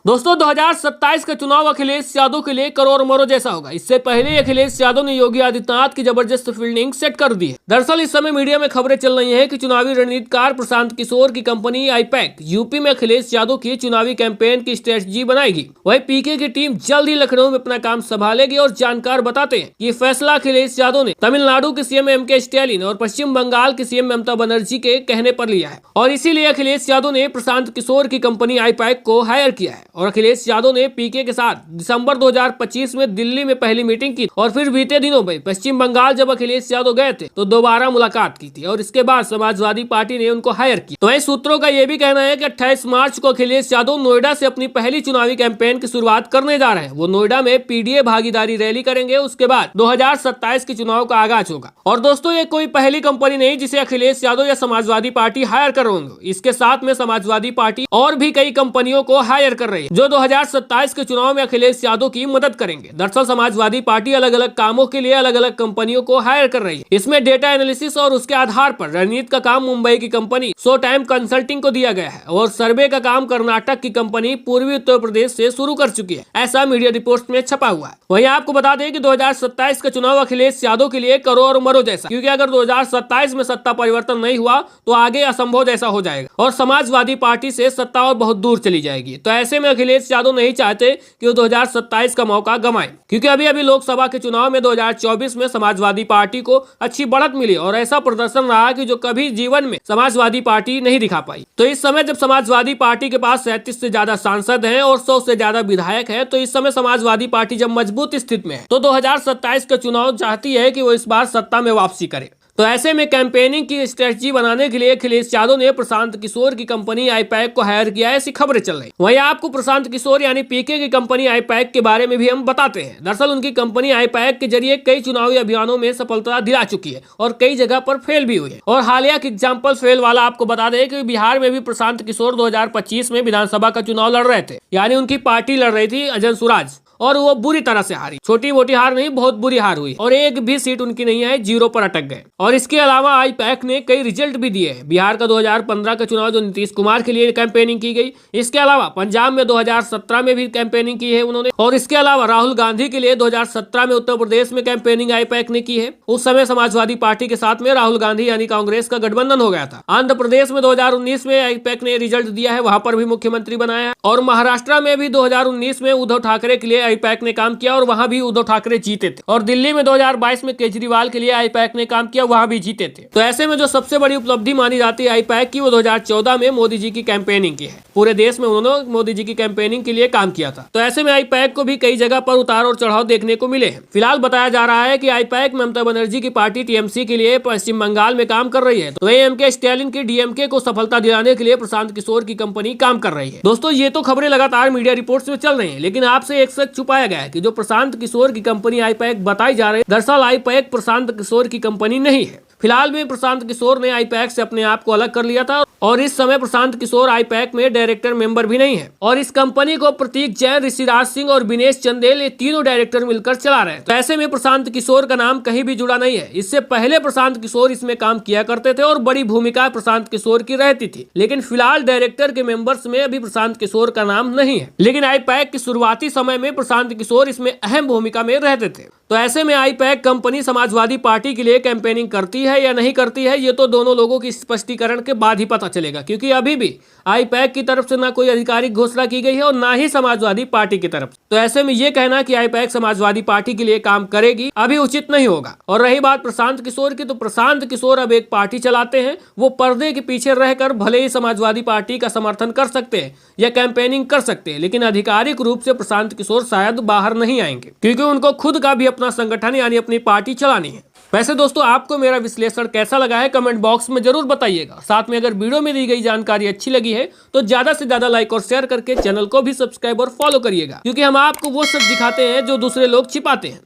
दोस्तों 2027 का चुनाव अखिलेश यादव के लिए करोड़ मरो जैसा होगा। इससे पहले अखिलेश यादव ने योगी आदित्यनाथ की जबरदस्त फील्डिंग सेट कर दी है। दरअसल इस समय मीडिया में खबरें चल रही हैं कि चुनावी रणनीतिकार प्रशांत किशोर की कंपनी आईपैक यूपी में अखिलेश यादव की चुनावी कैंपेन की स्ट्रेटजी बनाएगी। वहीं पीके की टीम जल्द ही लखनऊ में अपना काम संभालेगी और जानकार बताते हैं ये फैसला अखिलेश यादव ने तमिलनाडु के सीएम एम.के. स्टालिन और पश्चिम बंगाल की सीएम ममता बनर्जी के कहने पर लिया है और इसीलिए अखिलेश यादव ने प्रशांत किशोर की कंपनी आईपैक को हायर किया है। और अखिलेश यादव ने पीके के साथ दिसंबर 2025 में दिल्ली में पहली मीटिंग की और फिर बीते दिनों में पश्चिम बंगाल जब अखिलेश यादव गए थे तो दोबारा मुलाकात की थी और इसके बाद समाजवादी पार्टी ने उनको हायर किया। तो वहीं सूत्रों का यह भी कहना है कि 28 मार्च को अखिलेश यादव नोएडा से अपनी पहली चुनावी कैंपेन की शुरुआत करने जा रहे हैं। वो नोएडा में पीडीए भागीदारी रैली करेंगे। उसके बाद 2027 के चुनाव का आगाज होगा। और दोस्तों ये कोई पहली कंपनी नहीं जिसे अखिलेश यादव या समाजवादी पार्टी हायर कर रहे होंगे। इसके साथ में समाजवादी पार्टी और भी कई कंपनियों को हायर कर रही है जो 2027 के चुनाव में अखिलेश यादव की मदद करेंगे। दरअसल समाजवादी पार्टी अलग अलग कामों के लिए अलग अलग कंपनियों को हायर कर रही है। इसमें डेटा एनालिसिस और उसके आधार पर रणनीति का काम मुंबई की कंपनी सो टाइम कंसल्टिंग को दिया गया है और सर्वे का काम कर्नाटक की कंपनी पूर्वी उत्तर प्रदेश से शुरू कर चुकी है, ऐसा मीडिया रिपोर्ट में छपा हुआ है। वहीं आपको बता दें कि 2027 का चुनाव अखिलेश यादव के लिए करोड़ मरो जैसा, क्योंकि अगर 2027 में सत्ता परिवर्तन नहीं हुआ तो आगे असंभव जैसा हो जाएगा और समाजवादी पार्टी से सत्ता और बहुत दूर चली जाएगी। तो ऐसे में अखिलेश यादव नहीं चाहते कि वो 2027 का मौका गंवाएं, क्योंकि अभी लोकसभा के चुनाव में 2024 में समाजवादी पार्टी को अच्छी बढ़त मिली और ऐसा प्रदर्शन रहा कि जो कभी जीवन में समाजवादी पार्टी नहीं दिखा पाई। तो इस समय जब समाजवादी पार्टी के पास 37 से ज्यादा सांसद हैं और 100 से ज्यादा विधायक हैं, तो इस समय समाजवादी पार्टी जब मजबूत स्थिति में है तो 2027 का चुनाव चाहती है कि वो इस बार सत्ता में वापसी करे। तो ऐसे में कैंपेनिंग की स्ट्रेटजी बनाने के लिए अखिलेश यादव ने प्रशांत किशोर की कंपनी आईपैक को हायर किया है, ऐसी खबरें चल रही। वहीं आपको प्रशांत किशोर यानी पीके की कंपनी आईपैक के बारे में भी हम बताते हैं। दरअसल उनकी कंपनी आईपैक के जरिए कई चुनावी अभियानों में सफलता दिला चुकी है और कई जगह पर फेल भी हुई है। और हालिया के एग्जाम्पल फेल वाला आपको बता दें कि बिहार में भी प्रशांत किशोर 2025 में विधानसभा का चुनाव लड़ रहे थे, यानी उनकी पार्टी लड़ रही थी अजन सुराज, और वो बुरी तरह से हारी। छोटी मोटी हार नहीं, बहुत बुरी हार हुई और एक भी सीट उनकी नहीं आई, 0 पर अटक गए। और इसके अलावा आईपैक ने कई रिजल्ट भी दिए हैं। बिहार का 2015 का चुनाव जो नीतीश कुमार के लिए कैंपेनिंग की गई, इसके अलावा पंजाब में 2017 में भी कैंपेनिंग की है उन्होंने, और इसके अलावा राहुल गांधी के लिए 2017 में उत्तर प्रदेश में कैंपेनिंग आईपैक ने की है। उस समय समाजवादी पार्टी के साथ में राहुल गांधी यानी कांग्रेस का गठबंधन हो गया था। आंध्र प्रदेश में 2019 में आईपैक ने रिजल्ट दिया है, वहां पर भी मुख्यमंत्री बनाया है। और महाराष्ट्र में भी 2019 में उद्धव ठाकरे के लिए आईपैक ने काम किया और वहां भी उद्धव ठाकरे जीते थे। और दिल्ली में 2022 में केजरीवाल के लिए आईपैक ने काम किया, वहां भी जीते थे। तो ऐसे में जो सबसे बड़ी उपलब्धि मानी जाती है आईपैक की, वो 2014 में मोदी जी की कैंपेनिंग की है। पूरे देश में उन्होंने मोदी जी की कैंपेनिंग के लिए काम किया था। तो ऐसे में आईपैक को भी कई जगह पर उतार और चढ़ाव देखने को मिले हैं। फिलहाल बताया जा रहा है कि आईपैक ममता बनर्जी की पार्टी टीएमसी के लिए पश्चिम बंगाल में काम कर रही है, तो वही एम.के. स्टालिन की डीएमके को सफलता दिलाने के लिए प्रशांत किशोर की कंपनी काम कर रही है। दोस्तों ये तो खबरें लगातार मीडिया रिपोर्ट्स में चल रही हैं, लेकिन आपसे एक सच छुपाया गया है कि जो प्रशांत किशोर की कंपनी आईपैक बताई जा रही है, दरअसल आईपैक प्रशांत किशोर की कंपनी नहीं है। फिलहाल में प्रशांत किशोर ने आईपैक से अपने आप को अलग कर लिया था और इस समय प्रशांत किशोर आईपैक में डायरेक्टर मेंबर भी नहीं है। और इस कंपनी को प्रतीक जैन, ऋषिराज सिंह और विनेश चंदेल ये तीनों डायरेक्टर मिलकर चला रहे हैं। तो ऐसे में प्रशांत किशोर का नाम कहीं भी जुड़ा नहीं है। इससे पहले प्रशांत किशोर इसमें काम किया करते थे और बड़ी भूमिका प्रशांत किशोर की रहती थी, लेकिन फिलहाल डायरेक्टर के मेंबर्स में अभी प्रशांत किशोर का नाम नहीं है। लेकिन आईपैक के शुरुआती समय में प्रशांत किशोर इसमें अहम भूमिका में रहते थे। तो ऐसे में आईपैक कंपनी समाजवादी पार्टी के लिए कैंपेनिंग करती है या नहीं करती है, ये तो दोनों लोगों की स्पष्टीकरण के बाद ही पता चलेगा, क्योंकि अभी भी आईपैक की तरफ से ना कोई आधिकारिक घोषणा की गई है और ना ही समाजवादी पार्टी की तरफ से। तो ऐसे में ये कहना कि आईपैक समाजवादी पार्टी के लिए काम करेगी अभी उचित नहीं होगा। और रही बात प्रशांत किशोर की, तो प्रशांत किशोर अब एक पार्टी चलाते हैं। वो पर्दे के पीछे रहकर भले ही समाजवादी पार्टी का समर्थन कर सकते हैं या कैंपेनिंग कर सकते हैं, लेकिन आधिकारिक रूप से प्रशांत किशोर शायद बाहर नहीं आएंगे, क्योंकि उनको खुद का भी अपना संगठन यानी अपनी पार्टी चलानी है। वैसे दोस्तों आपको मेरा विश्लेषण कैसा लगा है कमेंट बॉक्स में जरूर बताइएगा। साथ में अगर वीडियो में दी गई जानकारी अच्छी लगी है तो ज्यादा से ज्यादा लाइक और शेयर करके चैनल को भी सब्सक्राइब और फॉलो करिएगा, क्योंकि हम आपको वो सब दिखाते हैं जो दूसरे लोग छिपाते हैं।